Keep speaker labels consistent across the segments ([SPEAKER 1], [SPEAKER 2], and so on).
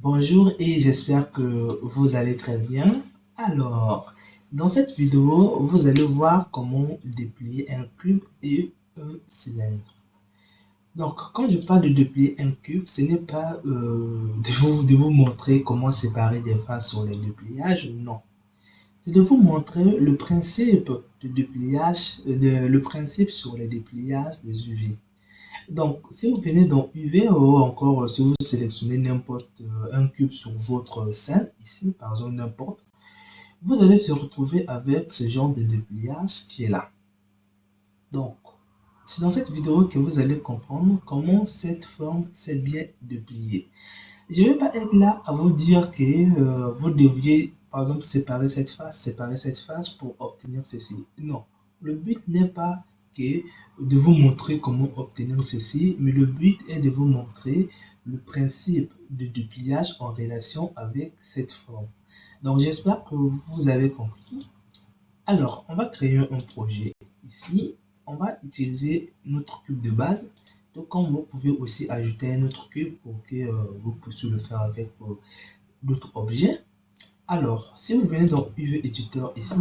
[SPEAKER 1] Bonjour et j'espère que vous allez très bien. Alors, dans cette vidéo, vous allez voir comment déplier un cube et un cylindre. Donc, quand je parle de déplier un cube, ce n'est pas de vous montrer comment séparer des faces sur les dépliages, non. C'est de vous montrer le principe de dépliage, le principe sur les dépliages des UV. Donc, si vous venez dans UV ou encore si vous sélectionnez n'importe un cube sur votre scène, ici par exemple n'importe, vous allez se retrouver avec ce genre de dépliage qui est là. Donc, c'est dans cette vidéo que vous allez comprendre comment cette forme s'est bien dépliée. Je ne vais pas être là à vous dire que vous devriez, par exemple, séparer cette face pour obtenir ceci. Non, le but n'est pas que de vous montrer comment obtenir ceci, mais le but est de vous montrer le principe de dépliage en relation avec cette forme. Donc, j'espère que vous avez compris. Alors, on va créer un projet. Ici, on va utiliser notre cube de base. Donc, comme vous pouvez aussi ajouter un autre cube pour que vous puissiez le faire avec d'autres objets. Alors, si vous venez dans UV Editor ici,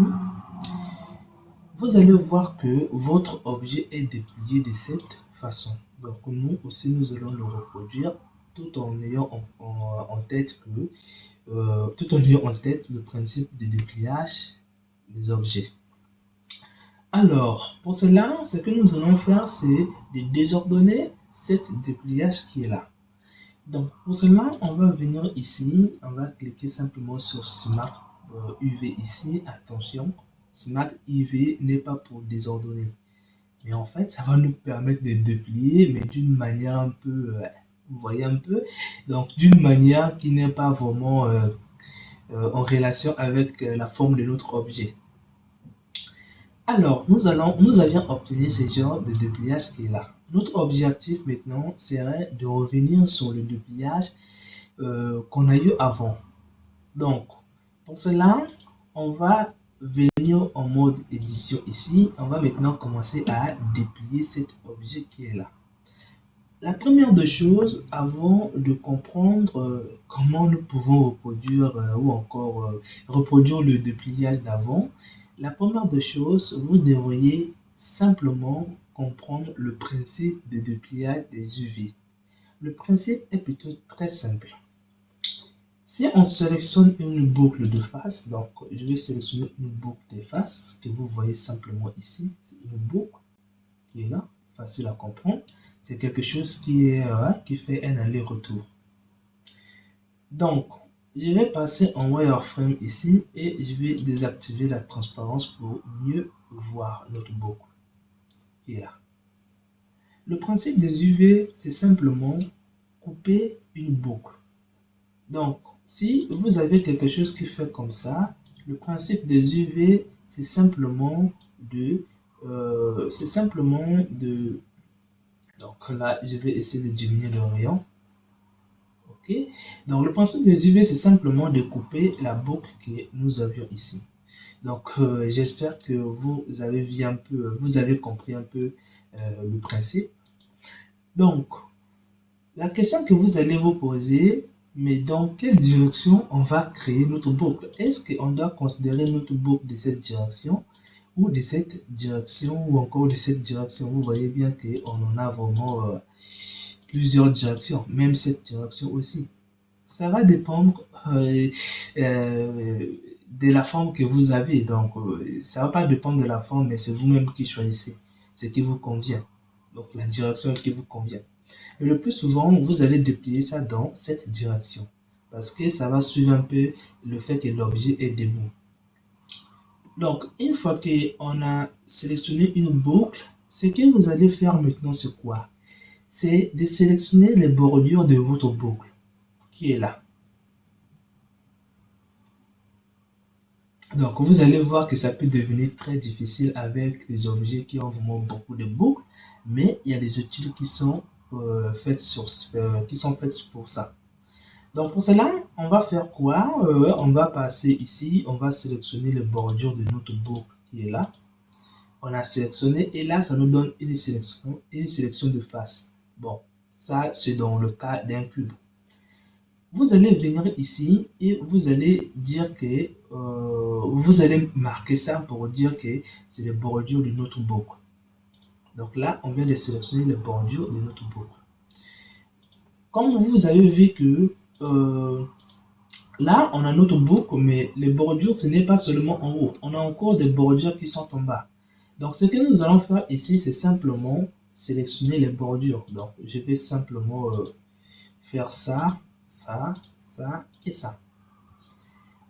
[SPEAKER 1] vous allez voir que votre objet est déplié de cette façon. Donc, nous aussi, nous allons le reproduire tout en ayant en tête le principe de dépliage des objets. Alors, pour cela, ce que nous allons faire, c'est de désordonner cette dépliage qui est là. Donc, pour cela, on va venir ici, on va cliquer simplement sur Smart UV ici. Attention, Smart UV n'est pas pour désordonner. Mais en fait, ça va nous permettre de déplier, mais d'une manière un peu, vous voyez un peu, donc d'une manière qui n'est pas vraiment en relation avec la forme de notre objet. Alors, nous avions obtenu ce genre de dépliage qui est là. Notre objectif maintenant serait de revenir sur le dépliage qu'on a eu avant. Donc, pour cela, on va venir en mode édition ici. On va maintenant commencer à déplier cet objet qui est là. La première des choses, avant de comprendre comment nous pouvons reproduire ou encore reproduire le dépliage d'avant, la première des choses, vous devriez simplement comprendre le principe de dépliage des UV. Le principe est plutôt très simple. Si on sélectionne une boucle de face, donc je vais sélectionner une boucle de face que vous voyez simplement ici, c'est une boucle qui est là, facile à comprendre. C'est quelque chose qui fait un aller-retour. Donc, je vais passer en wireframe ici et je vais désactiver la transparence pour mieux voir notre boucle qui est là. Le principe des UV, c'est simplement couper une boucle. Donc, si vous avez quelque chose qui fait comme ça, le principe des UV, c'est simplement de... donc là, je vais essayer de diminuer le rayon. Ok. Donc, le principe des UV, c'est simplement de couper la boucle que nous avions ici. Donc, j'espère que vous avez vu un peu, vous avez compris un peu le principe. Donc, la question que vous allez vous poser, mais dans quelle direction on va créer notre boucle? Est-ce qu'on doit considérer notre boucle de cette direction ou de cette direction ou encore de cette direction? Vous voyez bien qu'on en a vraiment plusieurs directions, même cette direction aussi. Ça va dépendre de la forme que vous avez. Donc, ça ne va pas dépendre de la forme, mais c'est vous-même qui choisissez ce qui vous convient. Donc, la direction qui vous convient. Mais le plus souvent, vous allez déplier ça dans cette direction. Parce que ça va suivre un peu le fait que l'objet est debout. Donc, une fois qu'on a sélectionné une boucle, ce que vous allez faire maintenant, c'est quoi? C'est de sélectionner les bordures de votre boucle, qui est là. Donc, vous allez voir que ça peut devenir très difficile avec des objets qui ont vraiment beaucoup de boucles, mais il y a des outils qui sont faits pour ça. Donc, pour cela, on va faire quoi? On va passer ici, on va sélectionner les bordures de notre boucle qui est là. On a sélectionné et là, ça nous donne une sélection de face. Bon, ça, c'est dans le cas d'un cube. Vous allez venir ici et vous allez dire que vous allez marquer ça pour dire que c'est les bordures de notre boucle. Donc là, on vient de sélectionner les bordures de notre boucle. Comme vous avez vu que là, on a notre boucle, mais les bordures, ce n'est pas seulement en haut. On a encore des bordures qui sont en bas. Donc, ce que nous allons faire ici, c'est simplement sélectionner les bordures. Donc, je vais simplement faire ça, ça, ça et ça.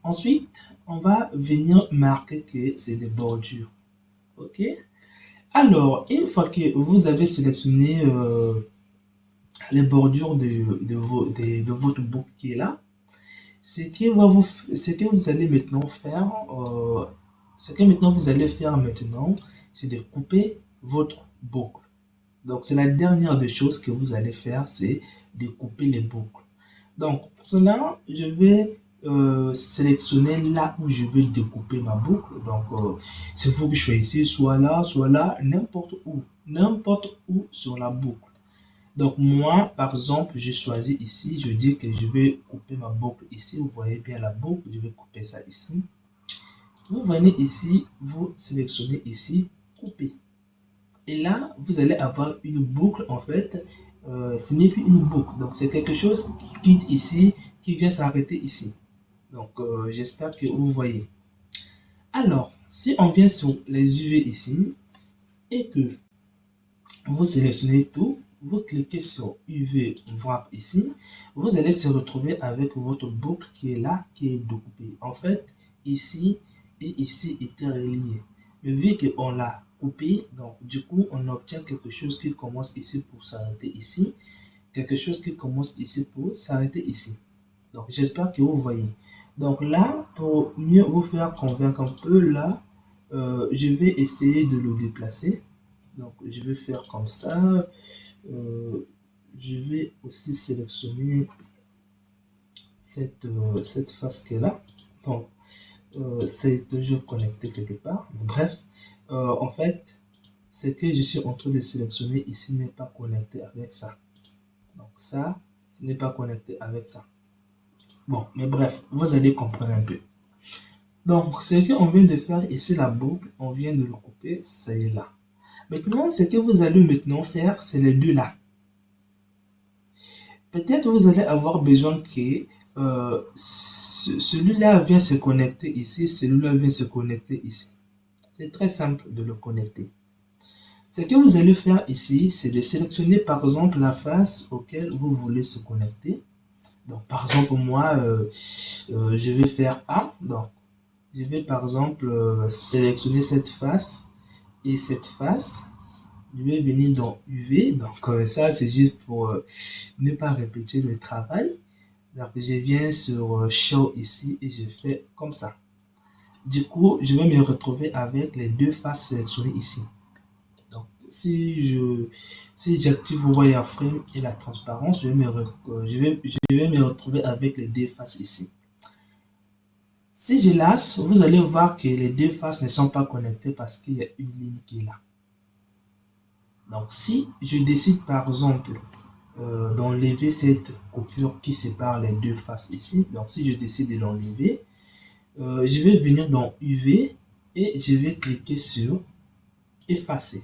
[SPEAKER 1] Ensuite, on va venir marquer que c'est des bordures. OK? Alors, une fois que vous avez sélectionné les bordures de votre boucle qui est là, ce que vous allez maintenant faire, c'est de couper votre boucle. Donc, c'est la dernière des choses que vous allez faire, c'est de couper les boucles. Donc, pour cela, je vais sélectionner là où je veux découper ma boucle. Donc, c'est vous qui choisissez soit là, n'importe où sur la boucle. Donc, moi, par exemple, j'ai choisi ici, je dis que je vais couper ma boucle ici. Vous voyez bien la boucle, je vais couper ça ici. Vous venez ici, vous sélectionnez ici, couper. Et là, vous allez avoir une boucle en fait. Ce n'est plus une boucle. Donc, c'est quelque chose qui quitte ici, qui vient s'arrêter ici. Donc, j'espère que vous voyez. Alors, si on vient sur les UV ici et que vous sélectionnez tout, vous cliquez sur UV Wrap ici, vous allez se retrouver avec votre boucle qui est là, qui est découpée. En fait, ici et ici étaient reliés. Mais vu qu'on l'a coupé, donc du coup, on obtient quelque chose qui commence ici pour s'arrêter ici, quelque chose qui commence ici pour s'arrêter ici. Donc, j'espère que vous voyez. Donc là, pour mieux vous faire convaincre un peu, là, je vais essayer de le déplacer. Donc, je vais faire comme ça. Je vais aussi sélectionner cette face qui est là. Donc, c'est toujours connecté quelque part. Mais bref, en fait, ce que je suis en train de sélectionner ici n'est pas connecté avec ça. Donc, ça, ce n'est pas connecté avec ça. Bon, mais bref, vous allez comprendre un peu. Donc, ce qu'on vient de faire ici, la boucle, on vient de le couper, ça y est là. Maintenant, ce que vous allez maintenant faire, c'est les deux là. Peut-être vous allez avoir besoin que celui-là vient se connecter ici, celui-là vient se connecter ici. C'est très simple de le connecter. Ce que vous allez faire ici, c'est de sélectionner par exemple la face auquel vous voulez se connecter. Donc, par exemple, moi, je vais faire A. Donc, je vais par exemple sélectionner cette face et cette face. Je vais venir dans UV. Donc, ça, c'est juste pour ne pas répéter le travail. Donc, je viens sur Show ici et je fais comme ça. Du coup, je vais me retrouver avec les deux faces sélectionnées ici. Donc, si j'active Wireframe et la transparence, je vais me retrouver avec les deux faces ici. Si je lasse, vous allez voir que les deux faces ne sont pas connectées parce qu'il y a une ligne qui est là. Donc, si je décide par exemple d'enlever cette coupure qui sépare les deux faces ici, donc si je décide de l'enlever, je vais venir dans UV et je vais cliquer sur effacer.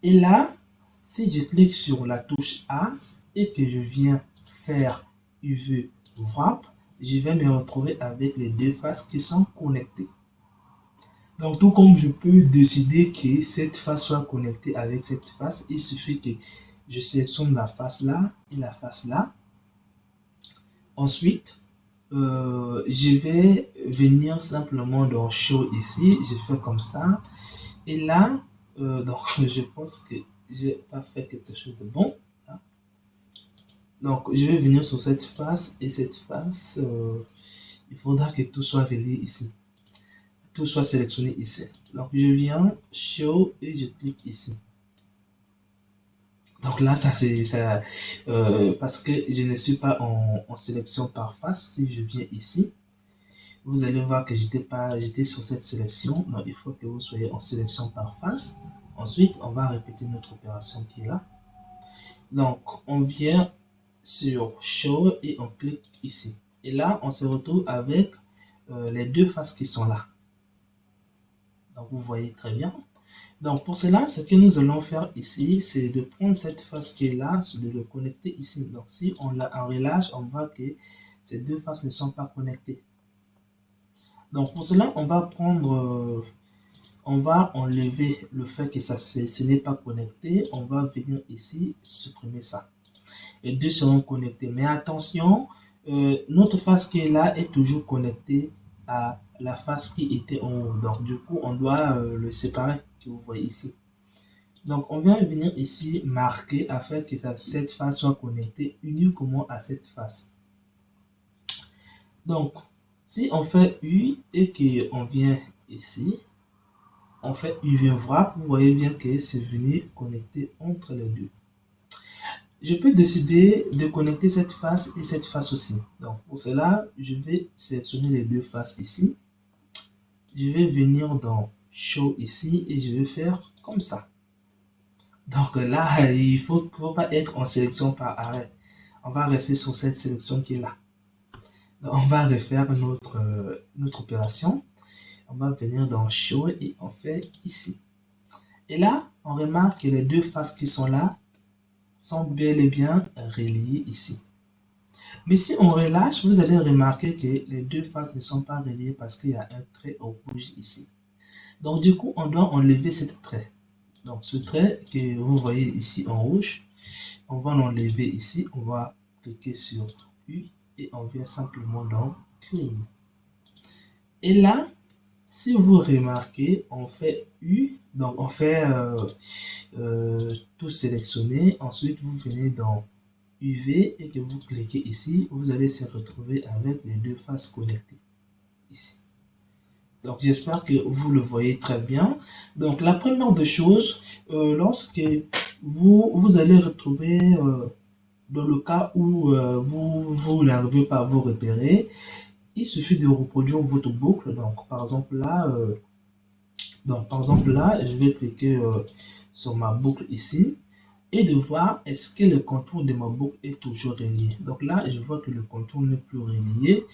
[SPEAKER 1] Et là, si je clique sur la touche A et que je viens faire UV Wrap, je vais me retrouver avec les deux faces qui sont connectées. Donc, tout comme je peux décider que cette face soit connectée avec cette face, il suffit que je sélectionne la face là et la face là. Ensuite, je vais venir simplement dans Show ici, je fais comme ça. Et là, donc je pense que j'ai pas fait quelque chose de bon. Hein. Donc, je vais venir sur cette face et cette face, il faudra que tout soit relié ici. Tout soit sélectionné ici. Donc, je viens Show et je clique ici. Donc là, ça c'est ça, parce que je ne suis pas en sélection par face. Si je viens ici, vous allez voir que j'étais sur cette sélection. Donc, il faut que vous soyez en sélection par face. Ensuite, on va répéter notre opération qui est là. Donc, on vient sur Show et on clique ici. Et là, on se retrouve avec les deux faces qui sont là. Donc, vous voyez très bien. Donc, pour cela, ce que nous allons faire ici, c'est de prendre cette face qui est là, de le connecter ici. Donc, si on la relâche, on voit que ces deux faces ne sont pas connectées. Donc, pour cela, on va prendre, on va enlever le fait que ce n'est pas connecté. On va venir ici, supprimer ça. Les deux seront connectés. Mais attention, notre face qui est là est toujours connectée à la face qui était en haut. Donc, du coup, on doit le séparer, que vous voyez ici. Donc, on vient venir ici marquer afin que cette face soit connectée uniquement à cette face. Donc, si on fait U et qu'on vient ici, on fait U vient voir, vous voyez bien que c'est venu connecter entre les deux. Je peux décider de connecter cette face et cette face aussi. Donc, pour cela, je vais sélectionner les deux faces ici. Je vais venir dans Show ici et je vais faire comme ça. Donc là, il ne faut pas être en sélection par arrêt. On va rester sur cette sélection qui est là. Donc, on va refaire notre opération. On va venir dans Show et on fait ici. Et là, on remarque que les deux faces qui sont là sont bel et bien reliées ici. Mais si on relâche, vous allez remarquer que les deux faces ne sont pas reliées parce qu'il y a un trait rouge ici. Donc du coup, on doit enlever ce trait. Donc ce trait que vous voyez ici en rouge, on va l'enlever ici. On va cliquer sur U et on vient simplement dans Clean. Et là, si vous remarquez, on fait U, donc on fait tout sélectionner. Ensuite, vous venez dans UV et que vous cliquez ici, vous allez se retrouver avec les deux faces connectées ici. Donc j'espère que vous le voyez très bien. Donc la première des choses, lorsque vous allez retrouver dans le cas où vous n'arrivez pas à vous repérer, il suffit de reproduire votre boucle. Donc par exemple là, je vais cliquer sur ma boucle ici et de voir est-ce que le contour de ma boucle est toujours relié. Donc là, je vois que le contour n'est plus relié.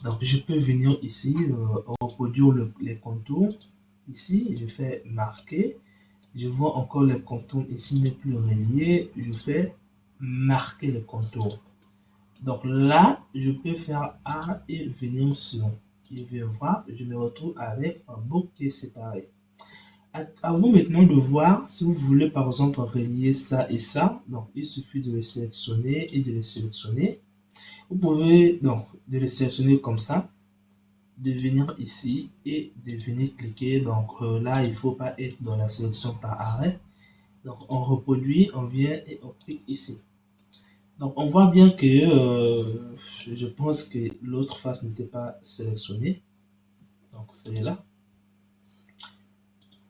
[SPEAKER 1] Donc je peux venir ici, reproduire les contours. Ici, je fais marquer. Je vois encore le contour ici n'est plus relié. Je fais marquer le contour. Donc là, je peux faire A et venir sur. Je vais voir, je me retrouve avec un boucle qui est séparé. À vous maintenant de voir si vous voulez par exemple relier ça et ça. Donc il suffit de le sélectionner et de le sélectionner. Vous pouvez donc de le sélectionner comme ça, de venir ici et de venir cliquer. Donc là il ne faut pas être dans la sélection par arrêt. Donc on reproduit, on vient et on clique ici. Donc on voit bien que je pense que l'autre face n'était pas sélectionnée. Donc c'est là.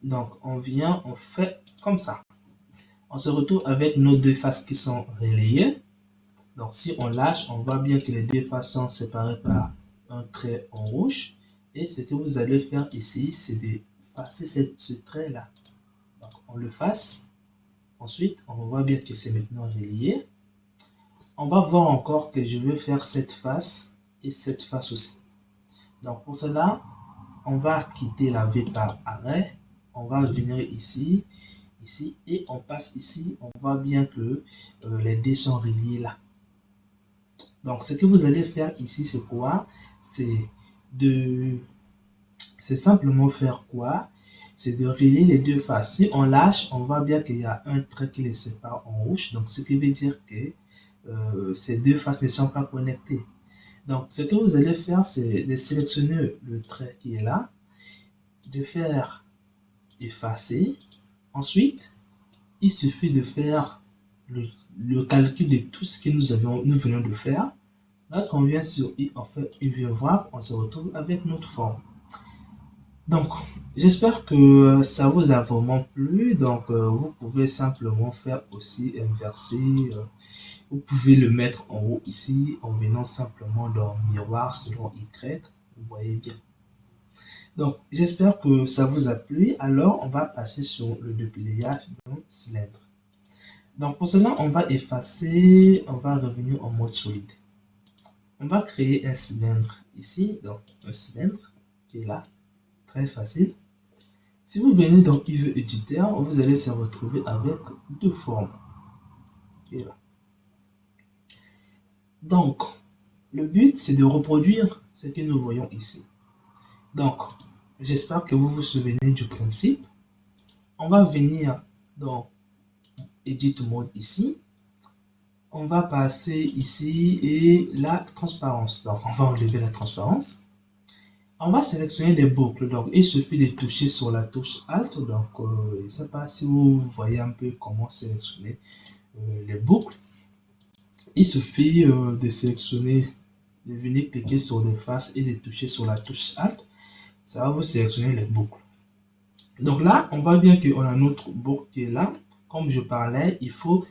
[SPEAKER 1] Donc on vient, on fait comme ça. On se retrouve avec nos deux faces qui sont relayées. Donc si on lâche, on voit bien que les deux faces sont séparées par un trait en rouge. Et ce que vous allez faire ici, c'est de passer ce trait-là. Donc on le fasse. Ensuite, on voit bien que c'est maintenant relié. On va voir encore que je vais faire cette face et cette face aussi. Donc pour cela, on va quitter la V par arrêt. On va venir ici, ici et on passe ici. On voit bien que les deux sont reliés là. Donc ce que vous allez faire ici, c'est quoi? C'est simplement faire quoi? C'est de relier les deux faces. Si on lâche, on voit bien qu'il y a un trait qui les sépare en rouge. Donc ce qui veut dire que ces deux faces ne sont pas connectées. Donc ce que vous allez faire, c'est de sélectionner le trait qui est là, de faire effacer. Ensuite, il suffit de faire le calcul de tout ce que nous venons de faire. Lorsqu'on vient sur I, on fait UV voir, on se retrouve avec notre forme. Donc, j'espère que ça vous a vraiment plu. Donc, vous pouvez simplement faire aussi inverser. Vous pouvez le mettre en haut ici en venant simplement dans miroir selon Y. Vous voyez bien. Donc, j'espère que ça vous a plu. Alors, on va passer sur le dépliage d'un cylindre. Donc pour cela, on va effacer, on va revenir en mode solide. On va créer un cylindre ici, donc un cylindre qui est là, très facile. Si vous venez dans UV Editor, vous allez se retrouver avec deux formes qui est là. Donc, le but c'est de reproduire ce que nous voyons ici. Donc, j'espère que vous vous souvenez du principe. On va venir dans Edit Mode ici. On va passer ici et la transparence. Donc, on va enlever la transparence. On va sélectionner les boucles. Donc, il suffit de toucher sur la touche Alt. Donc, je ne sais pas si vous voyez un peu comment sélectionner les boucles. Il suffit de sélectionner, de venir cliquer sur les faces et de toucher sur la touche Alt. Ça va vous sélectionner les boucles. Donc là, on voit bien qu'on a notre boucle qui est là. Comme je parlais, il faut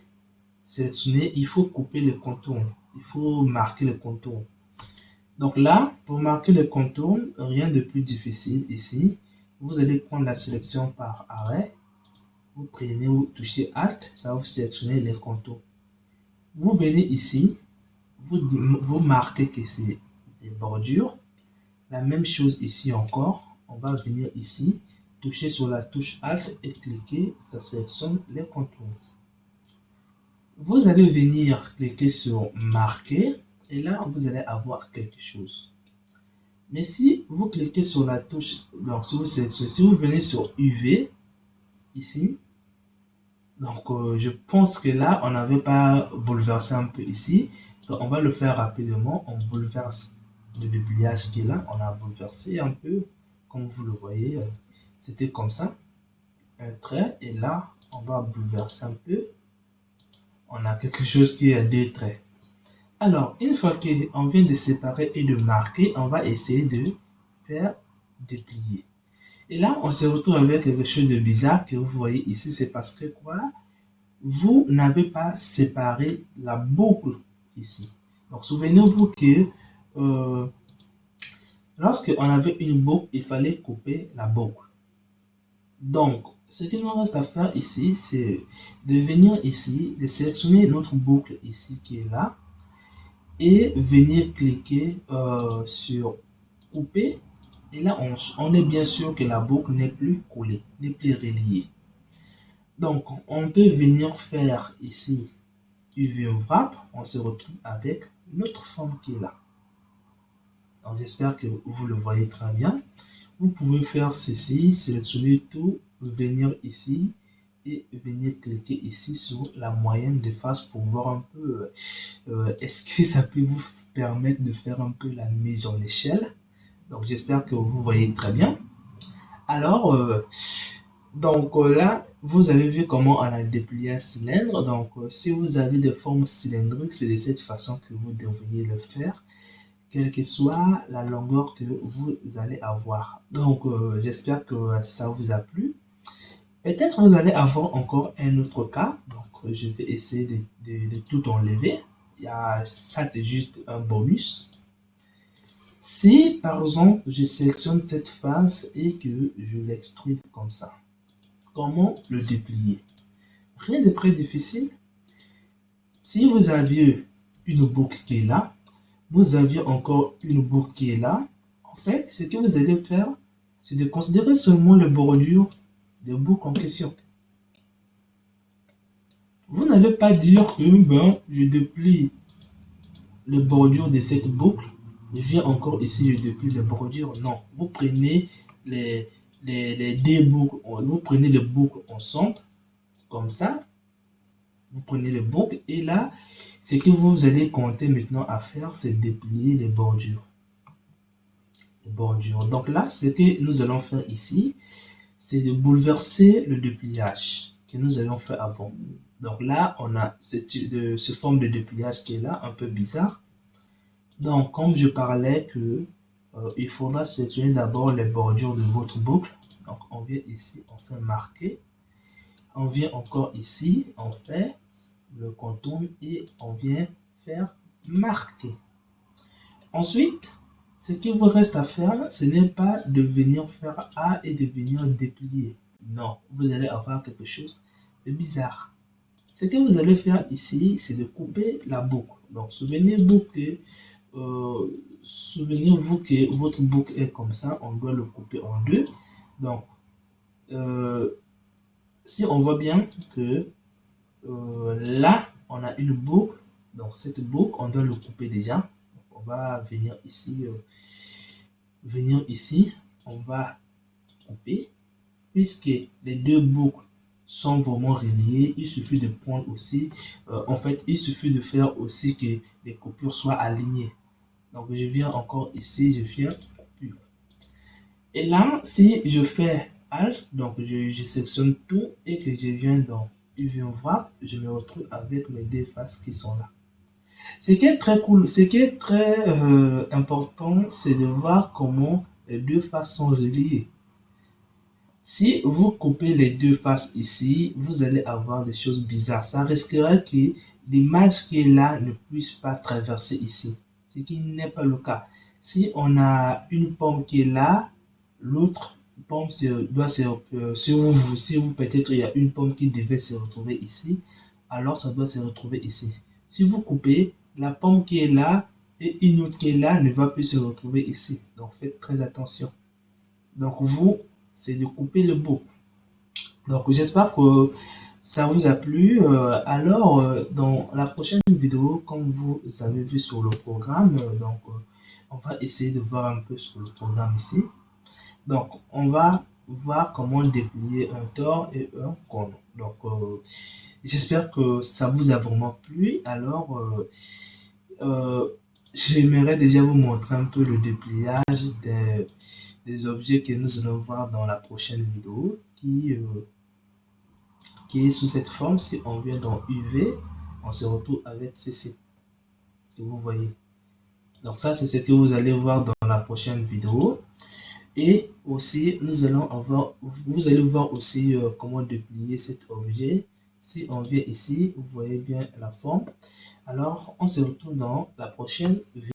[SPEAKER 1] sélectionner, il faut couper le contour. Il faut marquer le contour. Donc là, pour marquer le contour, rien de plus difficile ici. Vous allez prendre la sélection par arrêt. Vous prenez, vous touchez Alt, ça va vous sélectionner les contours. Vous venez ici, vous marquez que c'est des bordures. La même chose ici encore. On va venir ici, toucher sur la touche Alt et cliquer, ça sélectionne les contours. Vous allez venir cliquer sur marquer et là vous allez avoir quelque chose. Mais si vous cliquez sur la touche, donc si vous venez sur UV ici, donc je pense que là on n'avait pas bouleversé un peu ici, donc on va le faire rapidement. On bouleverse le dépliage qui est là, on a bouleversé un peu comme vous le voyez, c'était comme ça, un trait, et là on va bouleverser un peu, on a quelque chose qui est deux traits. Alors, une fois qu'on vient de séparer et de marquer, on va essayer de faire déplier. Et là, on se retrouve avec quelque chose de bizarre que vous voyez ici. C'est parce que quoi? Vous n'avez pas séparé la boucle ici. Donc, souvenez-vous que lorsqu'on avait une boucle, il fallait couper la boucle. Donc, ce qu'il nous reste à faire ici, c'est de venir ici, de sélectionner notre boucle ici qui est là, et venir cliquer sur couper, et là on est bien sûr que la boucle n'est plus collée, n'est plus reliée. Donc on peut venir faire ici UV Wrap, on se retrouve avec notre forme qui est là. Donc j'espère que vous le voyez très bien. Vous pouvez faire ceci, sélectionner tout, venir ici et venir cliquer ici sur la moyenne de face pour voir un peu est-ce que ça peut vous permettre de faire un peu la mise en échelle. Donc j'espère que vous voyez très bien. Alors là vous avez vu comment on a déplié un cylindre. Donc si vous avez des formes cylindriques, c'est de cette façon que vous devriez le faire, quelle que soit la longueur que vous allez avoir. Donc j'espère que ça vous a plu. Peut-être vous allez avoir encore un autre cas. Donc je vais essayer de tout enlever. Ça c'est juste un bonus. Si par exemple je sélectionne cette face et que je l'extrude comme ça, comment le déplier? Rien de très difficile. Si vous aviez une boucle qui est là, vous aviez encore une boucle qui est là, en fait ce que vous allez faire, c'est de considérer seulement les bordures des boucles en question. Vous n'allez pas dire que je déplie les bordures de cette boucle, je viens encore ici, je déplie les bordures. Non, vous prenez les deux boucles, vous prenez les boucles ensemble, comme ça. Vous prenez les boucles et là, ce que vous allez compter maintenant à faire, c'est déplier les bordures. Donc là, ce que nous allons faire ici, c'est de bouleverser le dépliage que nous avions fait avant. Donc là, on a ce forme de dépliage qui est là, un peu bizarre. Donc, comme je parlais que il faudra sélectionner d'abord les bordures de votre boucle. Donc, on vient ici, on fait marquer. On vient encore ici, on fait le contour et on vient faire marquer. Ensuite, ce qu'il vous reste à faire, ce n'est pas de venir faire A et de venir déplier. Non, vous allez avoir quelque chose de bizarre. Ce que vous allez faire ici, c'est de couper la boucle. Donc, souvenez-vous que votre boucle est comme ça, on doit le couper en deux. Donc, si on voit bien que là, on a une boucle, donc cette boucle, on doit le couper déjà. Donc, on va venir ici, on va couper. Puisque les deux boucles sont vraiment reliées, il suffit de prendre aussi, en fait, il suffit de faire aussi que les coupures soient alignées. Donc, je viens encore ici, je viens coupure. Et là, si je fais Alt, donc je sélectionne tout et que je viens dans UV Wrap, je me retrouve avec mes deux faces qui sont là. Ce qui est très cool, ce qui est très important, c'est de voir comment les deux faces sont reliées. Si vous coupez les deux faces ici, vous allez avoir des choses bizarres. Ça risquerait que l'image qui est là ne puisse pas traverser ici, ce qui n'est pas le cas. Si on a une pomme qui est là, l'autre pomme doit si vous peut-être il y a une pomme qui devait se retrouver ici, alors ça doit se retrouver ici. Si vous coupez, la pomme qui est là et une autre qui est là ne va plus se retrouver ici. Donc faites très attention. Donc vous, c'est de couper le bout. Donc j'espère que ça vous a plu. Dans la prochaine vidéo, comme vous avez vu sur le programme, on va essayer de voir un peu sur le programme ici. Donc on va voir comment déplier un tort et un cône. Donc j'espère que ça vous a vraiment plu. J'aimerais déjà vous montrer un peu le dépliage des objets que nous allons voir dans la prochaine vidéo qui est sous cette forme. Si on vient dans UV, on se retrouve avec ceci que vous voyez. Donc ça, c'est ce que vous allez voir dans la prochaine vidéo. Et aussi, vous allez voir aussi comment déplier cet objet. Si on vient ici, vous voyez bien la forme. Alors, on se retrouve dans la prochaine vidéo.